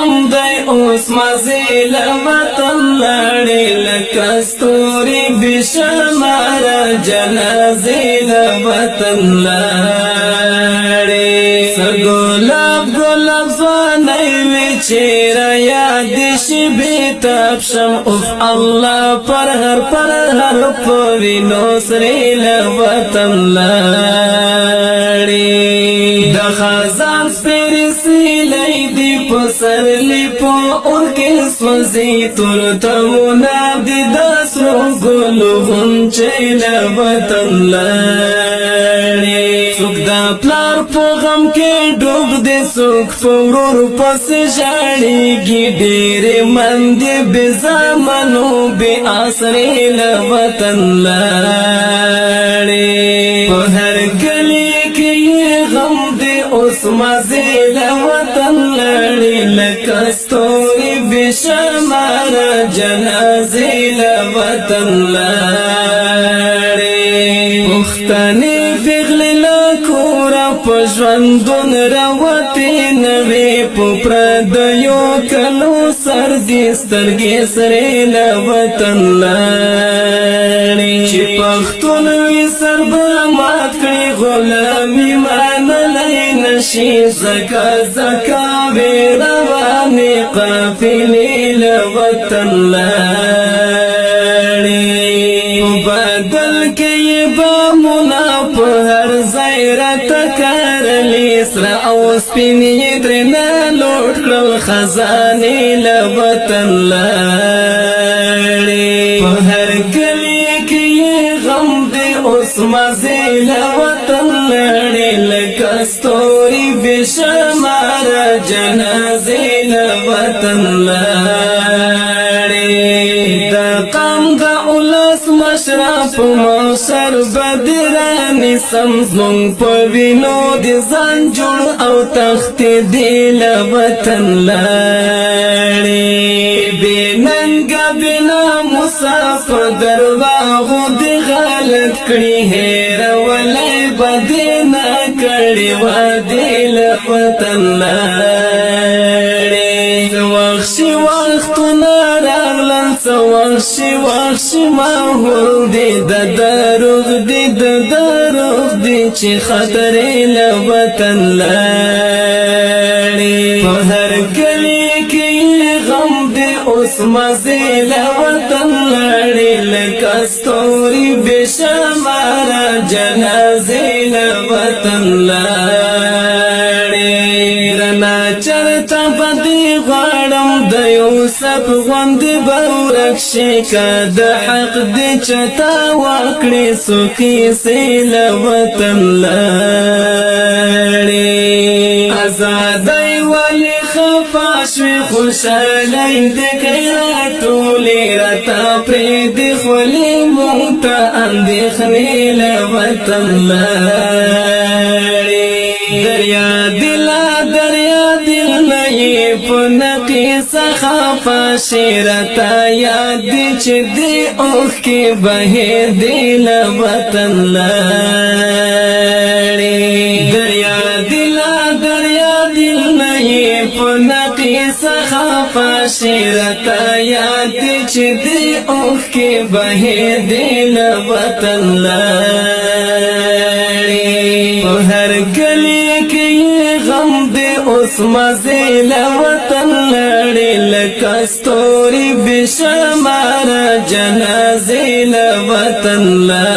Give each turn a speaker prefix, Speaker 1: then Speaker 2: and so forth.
Speaker 1: غم دی اوس مزیل وطن لړې لکه ستوري بشمار جنازې له وطن لاړې سګلاب ګلاب ځوانۍ وي چیرې یاد شي بېتاب شم اوف الله پر هر په وینو سرې له وطن لاړې د خزان سپېرې سیلۍ دي په سرلي په اور کې سوځي تور تمونه دي د سرو ګلو غونچې له وطن لاړې څوک د پلار په غم کې ډوب دی څوک په ورور پسې ژاړېږي ډېرې مندې بې زامنو بې آسرې له وطن لاړې په هر گلی کې یې غم دی اوس مزې له وطن لړې لکه ستوري بې شماره جنازې له وطن لاړې پښتنې پېغلې له کوره په ژوندون راوتې نه وې په پردیو کلو سر دې سترګې سرې له وطن لاړې چې پښتون وي سر به مات کړي غلامي منلی نشي ځکه وې روانې قافلې له وطن لاړې په بدل کې یې بامونه په هر ځای راته کرلې سره او سپین یې ترېنه لوټ کړل خزانې له وطن لاړې په هر کلي کې یې غم دی اوس مزې له وطن لړې لکه ستوري بې شماره جنازې له وطن لاړې د قام د اولس مشرف موثر بدرانې سم زمونږ په وینو د ځان جوړ او تختې دې له وطن لاړې بې ننګه بې ناموسه په درواغو دې غلط کړي هېرولی به دې نه کړې وعدې له وطن لاړې څه وخت وختونه راغلل څه وخت ماحول دی د دروغ دی چې خطرې له وطن لاړې په هر گلی کې غم دی اوس مزې له وطن لاړې لکه ستوري بې شماره جنازې له وطن لاړې رنا چرته به دې غواړم د یوسف غوندې به ورک شي که د حق دې چتا وکړې څو کیسې له وطن لاړې ازادۍ ولې خفه شوې خوشحالۍ دې کړې راټولې راته پرېږدې خولې مونږ ته اندېښنې له وطن لاړې دریا دل نه یې په نقي څخه پاشې راته یاد دي چې دې اوښکې بهېدې له وطن لاړې دریا دل نه یې په نقي څخه پاشې راته یاد دي چې دې اوښکې بهېدې له وطن لاړې په هر گلی کې غم دی اوس مزې له وطن لړې لکه ستوري بې شماره جنازې له وطن لاړې